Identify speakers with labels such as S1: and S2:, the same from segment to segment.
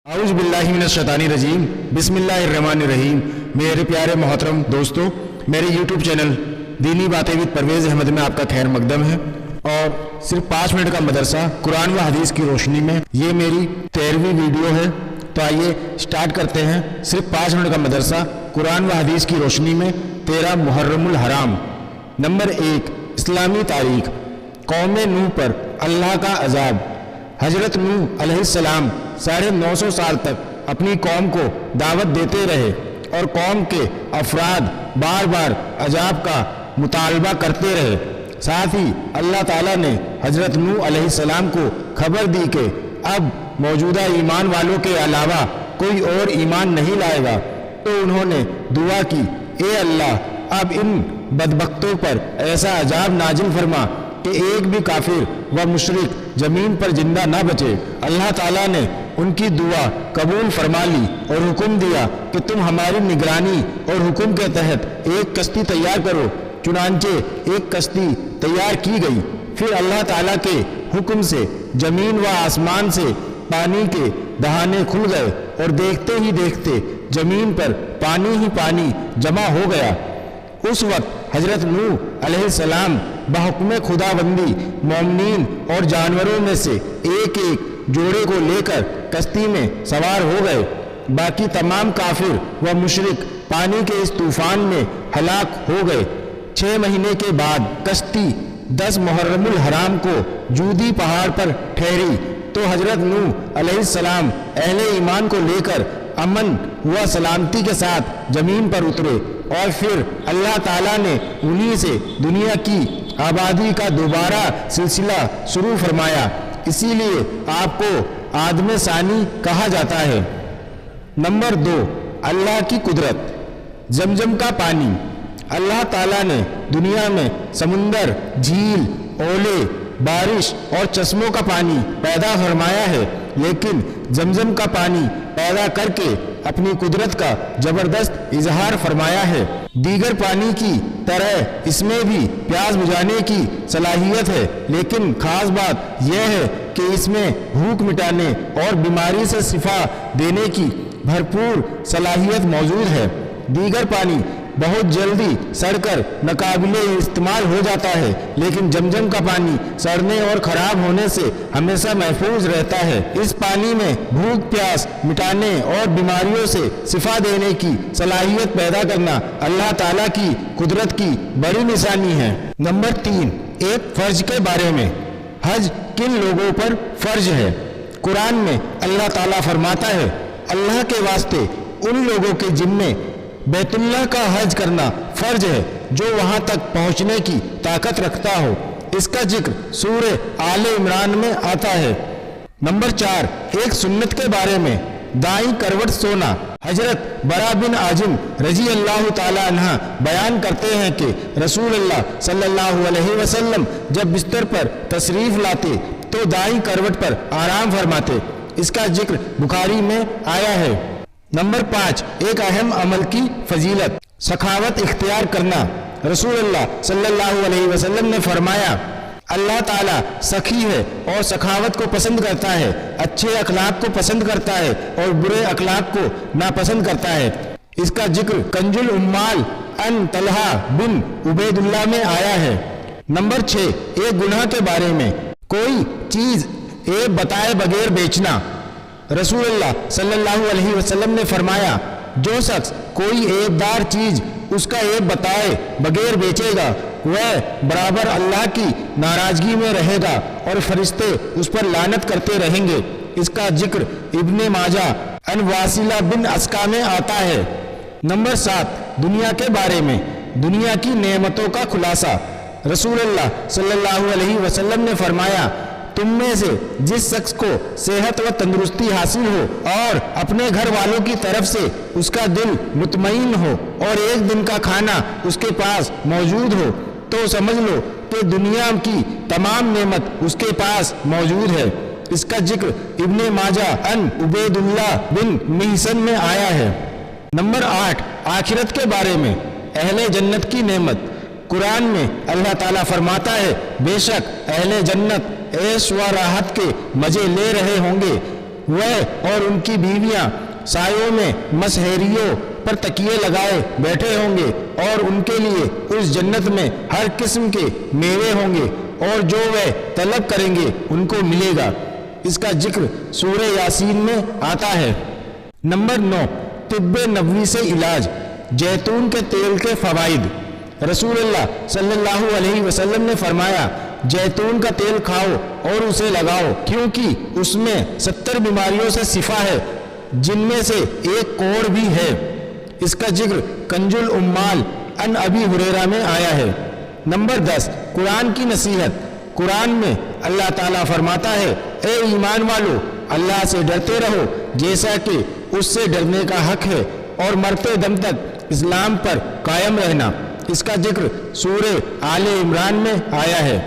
S1: आऊज़ बिल्लाहि मिनश शैतानिर रजीम बिस्मिल्लाहिर्रहमानिर रहीम। मेरे प्यारे मोहतरम दोस्तों, मेरे YouTube चैनल दीनी बातें विद परवेज़ अहमद में आपका खैर मकदम है। और सिर्फ 5 मिनट का मदरसा कुरान व हदीस की रोशनी में ये मेरी 13वीं वीडियो है। तो आइए स्टार्ट करते हैं। सिर्फ 5 मिनट का मदरसा कुरान व हदीस की रोशनी में 13 मुहर्रमुल हराम। नंबर 1, इस्लामी तारीख। कौम नूह पर अल्लाह का अजाब। हजरत नूह अलैहिस्सलाम 950 साल तक अपनी कौम को दावत देते रहे और कौम के अफराद बार बार अजाब का मुतालबा करते रहे। साथ ही अल्लाह ताला ने हजरत नूह अलैहिस्सलाम को खबर दी कि अब मौजूदा ईमान वालों के अलावा कोई और ईमान नहीं लाएगा। तो उन्होंने दुआ की, ए अल्लाह, अब इन बदबख्तों पर ऐसा अजाब नाजिल फरमा कि एक भी काफिर व मुशरिक जमीन पर जिंदा ना बचे। अल्लाह ताला ने उनकी दुआ कबूल फरमा ली और हुक्म दिया कि तुम हमारी निगरानी और हुक्म के तहत एक कश्ती तैयार करो। चुनांचे एक कश्ती तैयार की गई। फिर अल्लाह ताला के हुक्म से जमीन व आसमान से पानी के दहाने खुल गए और देखते ही देखते जमीन पर पानी ही पानी जमा हो गया। उस वक्त हजरत नूह अलैहिस्सलाम बहुक्म खुदाबंदी मोमिनीन और जानवरों में से एक एक जोड़े को लेकर कश्ती में सवार हो गए। बाकी तमाम काफिर व मुशरिक पानी के इस तूफान में हलाक हो गए। 6 महीने के बाद कश्ती 10 मुहर्रमुल हराम को जूदी पहाड़ पर ठहरी। तो हजरत नूह अलैहिस्सलाम अहले ईमान को लेकर अमन व सलामती के साथ जमीन पर उतरे और फिर अल्लाह ताला ने उन्हीं से दुनिया की आबादी का दोबारा सिलसिला शुरू फरमाया। इसीलिए आपको आदम सानी कहा जाता है। नंबर 2, अल्लाह की कुदरत। जमजम का पानी। अल्लाह ताला ने दुनिया में समुंदर, झील, ओले, बारिश और चश्मों का पानी पैदा फरमाया है, लेकिन जमजम का पानी पैदा करके अपनी कुदरत का जबरदस्त इजहार फरमाया है। दीगर पानी की तरह इसमें भी प्यास बुझाने की सलाहियत है, लेकिन खास बात यह है कि इसमें भूख मिटाने और बीमारी से शिफा देने की भरपूर सलाहियत मौजूद है। दीगर पानी बहुत जल्दी सड़कर नाकाबिले इस्तेमाल हो जाता है, लेकिन जमजम का पानी सड़ने और खराब होने से हमेशा महफूज रहता है। इस पानी में भूख प्यास मिटाने और बीमारियों से शिफा देने की सलाहियत पैदा करना अल्लाह ताला की कुदरत की बड़ी निशानी है। नंबर 3, एक फर्ज के बारे में। हज किन लोगों पर फर्ज है? कुरान में अल्लाह ताला फरमाता है, अल्लाह के वास्ते उन लोगों के जिम्मे बैतुल्लाह का हज करना फर्ज है जो वहां तक पहुंचने की ताकत रखता हो। इसका जिक्र सूरह आले इमरान में आता है। नंबर 4, एक सुन्नत के बारे में। दाईं करवट सोना। हजरत बरा बिन आजिम रजी अल्लाह ताला अन्हा बयान करते हैं कि रसूल अल्लाह सल्लल्लाहु अलैहि वसल्लम जब बिस्तर पर तशरीफ लाते तो दाईं करवट पर आराम फरमाते। इसका जिक्र बुखारी में आया है। नंबर 5, एक अहम अमल की फजीलत। सखावत इख्तियार करना। रसूल अल्लाह सल्लल्लाहु अलैहि वसल्लम ने फरमाया, अल्लाह ताला सखी है और सखावत को पसंद करता है, अच्छे अखलाक को पसंद करता है और बुरे अखलाक को नापसंद करता है। इसका जिक्र कंजुल उम्माल अन तलहा बिन उबैदुल्लाह में आया है। नंबर 6, एक गुनाह के बारे में। कोई चीज ऐब बताए बगैर बेचना। रसूलुल्लाह सल्लल्लाहु अलैहि वसल्लम ने फरमाया, जो शख्स कोई ऐबदार चीज उसका ऐब बताए बगैर बेचेगा वह बराबर अल्लाह की नाराजगी में रहेगा और फरिश्ते उस पर लानत करते रहेंगे। इसका जिक्र इब्ने माजा अन वासिला बिन अस्का में आता है। नंबर 7, दुनिया के बारे में। दुनिया की नेमतों का खुलासा। रसूलुल्लाह सल्लल्लाहु अलैहि वसल्लम ने फरमाया, तुम में से जिस शख्स को सेहत व तंदुरुस्ती हासिल हो और अपने घर वालों की तरफ से उसका दिल मुतमईन हो और एक दिन का खाना उसके पास मौजूद हो, तो समझ लो कि दुनिया की तमाम नेमत उसके पास मौजूद है। इसका जिक्र इब्ने माजा अन उबैदुल्लाह बिन मिहसन में आया है। नंबर 8, आखिरत के बारे में। अहले जन्नत की नेमत। कुरान में अल्लाह ताला फरमाता है, बेशक अहले जन्नत ऐश व राहत के मजे ले रहे होंगे, वह और उनकी बीवियां सायों में मसहरियों पर तकिए लगाए बैठे होंगे और उनके लिए उस जन्नत में हर किस्म के मेवे होंगे और जो वह तलब करेंगे उनको मिलेगा। इसका जिक्र सूरह यासीन में आता है। नंबर 9, तिब्बे नबवी से इलाज, जैतून के तेल के फ़वाइद। रसूलुल्लाह सल्लल्लाहु अलैहि वसल्लम ने फरमाया, जैतून का तेल खाओ और उसे लगाओ, क्योंकि उसमें 70 बीमारियों से शिफा है, जिनमें से एक कोढ़ भी है। इसका जिक्र कंजुल उम्माल अन अबी हुरैरा में आया है। नंबर 10, कुरान की नसीहत। कुरान में अल्लाह ताला फरमाता है, ए ईमान वालो, अल्लाह से डरते रहो जैसा कि उससे डरने का हक है, और मरते दम तक इस्लाम पर कायम रहना। इसका जिक्र सूरह आले इमरान में आया है।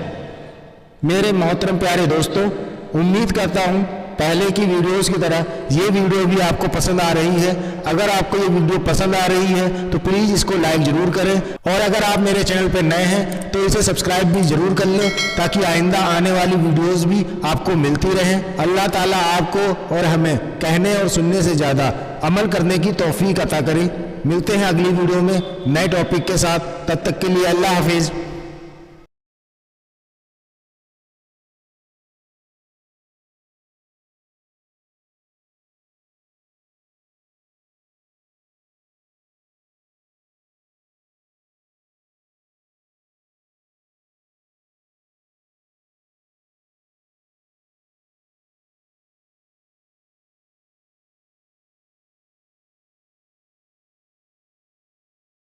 S1: मेरे मोहतरम प्यारे दोस्तों, उम्मीद करता हूँ पहले की वीडियोस की तरह ये वीडियो भी आपको पसंद आ रही है। अगर आपको ये वीडियो पसंद आ रही है तो प्लीज़ इसको लाइक ज़रूर करें, और अगर आप मेरे चैनल पर नए हैं तो इसे सब्सक्राइब भी ज़रूर कर लें, ताकि आइंदा आने वाली वीडियोस भी आपको मिलती रहें। अल्लाह ताला आपको और हमें कहने और सुनने से ज़्यादा अमल करने की तौफीक अता करे। मिलते हैं अगली वीडियो में नए टॉपिक के साथ। तब तक के लिए अल्लाह हाफिज़।